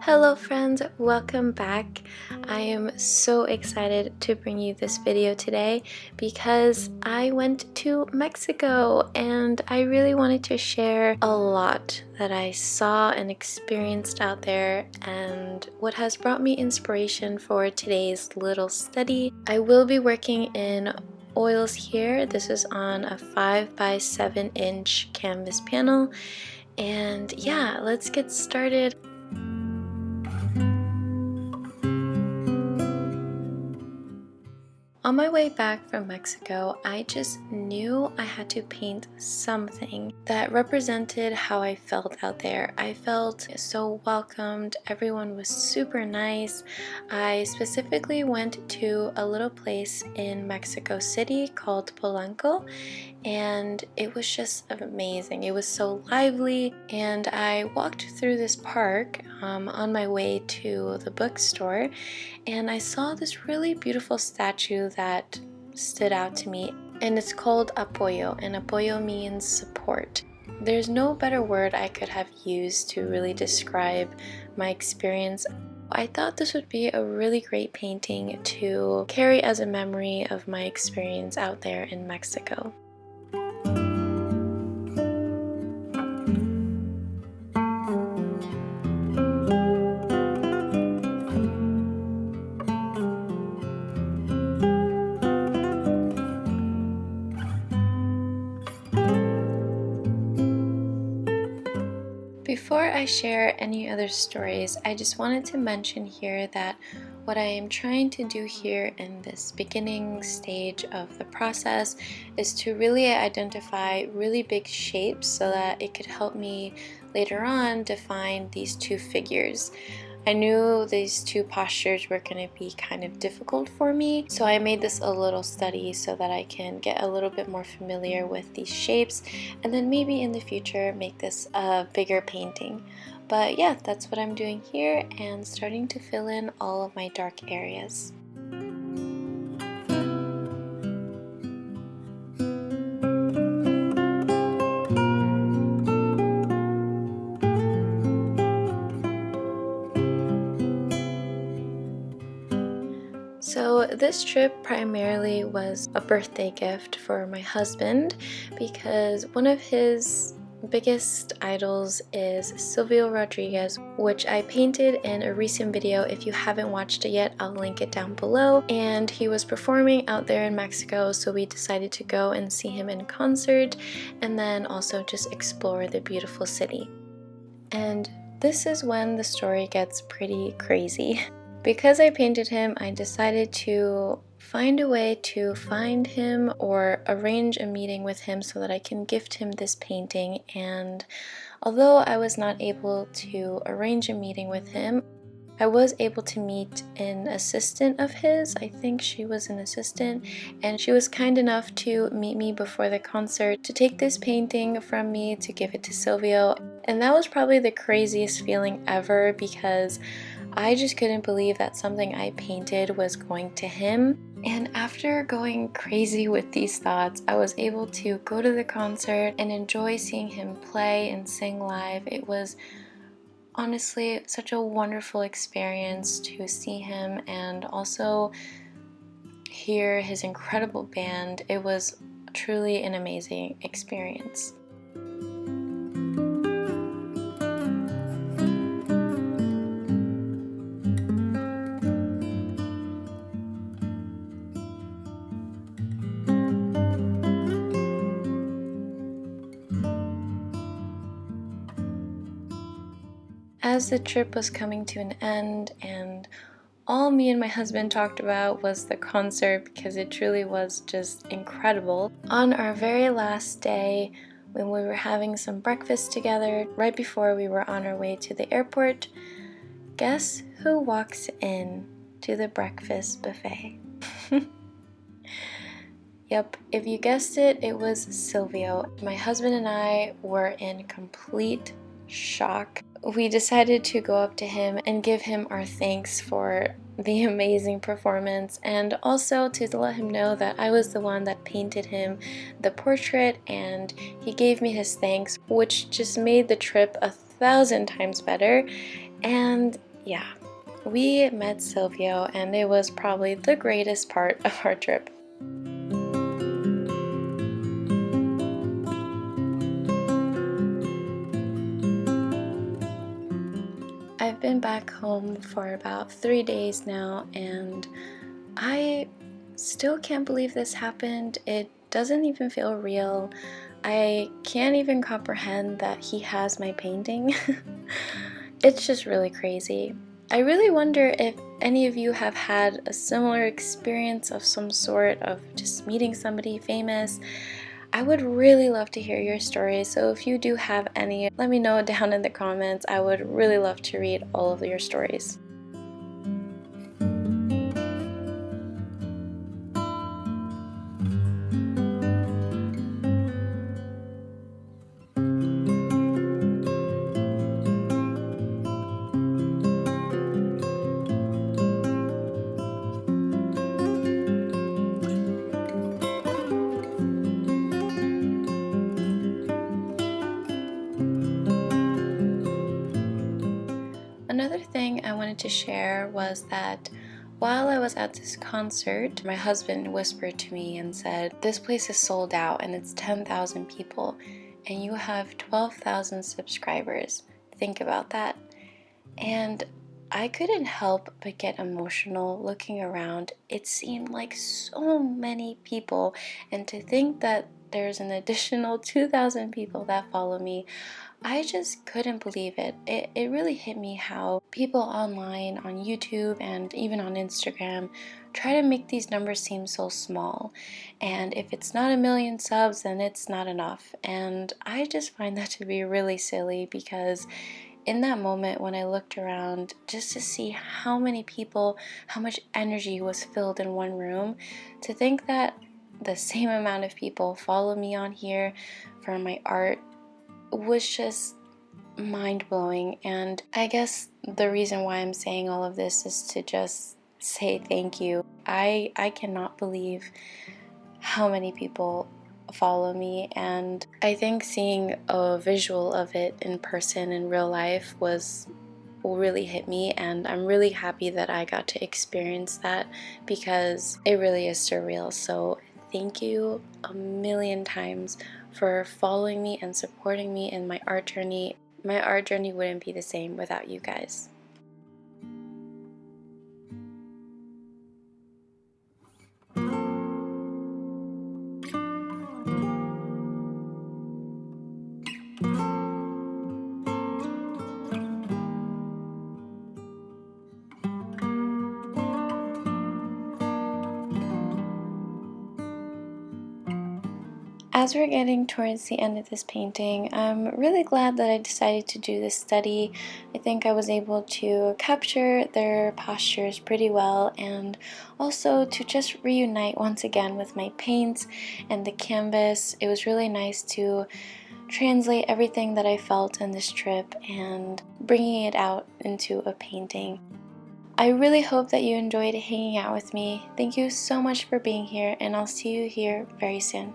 Hello friends, welcome back. I am so excited to bring you this video today because I went to Mexico and I really wanted to share a lot that I saw and experienced out there and what has brought me inspiration for today's little study. I will be working in oils here. This is on a 5x7-inch canvas panel, and yeah, let's get started. On my way back from Mexico, I just knew I had to paint something that represented how I felt out there. I felt so welcomed. Everyone was super nice. I specifically went to a little place in Mexico City called Polanco, and it was just amazing. It was so lively, and I walked through this park on my way to the bookstore, and I saw this really beautiful statue that stood out to me, and it's called apoyo, and apoyo means support. There's no better word I could have used to really describe my experience. I thought this would be a really great painting to carry as a memory of my experience out there in Mexico. Before I share any other stories, I just wanted to mention here that what I am trying to do here in this beginning stage of the process is to really identify really big shapes so that it could help me later on define these two figures. I knew these two postures were going to be kind of difficult for me, so I made this a little study so that I can get a little bit more familiar with these shapes, and then maybe in the future make this a bigger painting. But yeah, that's what I'm doing here and starting to fill in all of my dark areas. So this trip primarily was a birthday gift for my husband because one of his biggest idols is Silvio Rodriguez, which I painted in a recent video. If you haven't watched it yet, I'll link it down below. And he was performing out there in Mexico, so we decided to go and see him in concert and then also just explore the beautiful city. And this is when the story gets pretty crazy. Because I painted him, I decided to find a way to find him or arrange a meeting with him so that I can gift him this painting. And although I was not able to arrange a meeting with him, I was able to meet an assistant of his. I think she was an assistant, and she was kind enough to meet me before the concert to take this painting from me to give it to Silvio. And that was probably the craziest feeling ever because I just couldn't believe that something I painted was going to him. And after going crazy with these thoughts, I was able to go to the concert and enjoy seeing him play and sing live. It was honestly such a wonderful experience to see him and also hear his incredible band. It was truly an amazing experience. As the trip was coming to an end and all me and my husband talked about was the concert because it truly was just incredible. On our very last day, when we were having some breakfast together, right before we were on our way to the airport, guess who walks in to the breakfast buffet? Yep, if you guessed it, it was Silvio. My husband and I were in complete shock. We decided to go up to him and give him our thanks for the amazing performance, and also to let him know that I was the one that painted him the portrait, and he gave me his thanks, which just made the trip 1,000 times better. And Yeah, we met Silvio and it was probably the greatest part of our trip. I've been back home for about 3 days now and I still can't believe this happened. It doesn't even feel real. I can't even comprehend that he has my painting. It's just really crazy. I really wonder if any of you have had a similar experience of some sort of just meeting somebody famous. I would really love to hear your stories, so if you do have any, let me know down in the comments. I would really love to read all of your stories. Another thing I wanted to share was that while I was at this concert, my husband whispered to me and said, "This place is sold out and it's 10,000 people and you have 12,000 subscribers. Think about that." And I couldn't help but get emotional looking around. It seemed like so many people, and to think that there's an additional 2,000 people that follow me, I just couldn't believe it. It really hit me how people online, on YouTube, and even on Instagram try to make these numbers seem so small. And if it's not a million subs, then it's not enough. And I just find that to be really silly because in that moment when I looked around just to see how many people, how much energy was filled in one room, to think that the same amount of people follow me on here for my art was just mind-blowing. And I guess the reason why I'm saying all of this is to just say thank you. I cannot believe how many people follow me, and I think seeing a visual of it in person in real life was really hit me, and I'm really happy that I got to experience that because it really is surreal. So thank you a million times for following me and supporting me in my art journey. My art journey wouldn't be the same without you guys. As we're getting towards the end of this painting, I'm really glad that I decided to do this study. I think I was able to capture their postures pretty well, and also to just reunite once again with my paints and the canvas. It was really nice to translate everything that I felt in this trip and bringing it out into a painting. I really hope that you enjoyed hanging out with me. Thank you so much for being here, and I'll see you here very soon.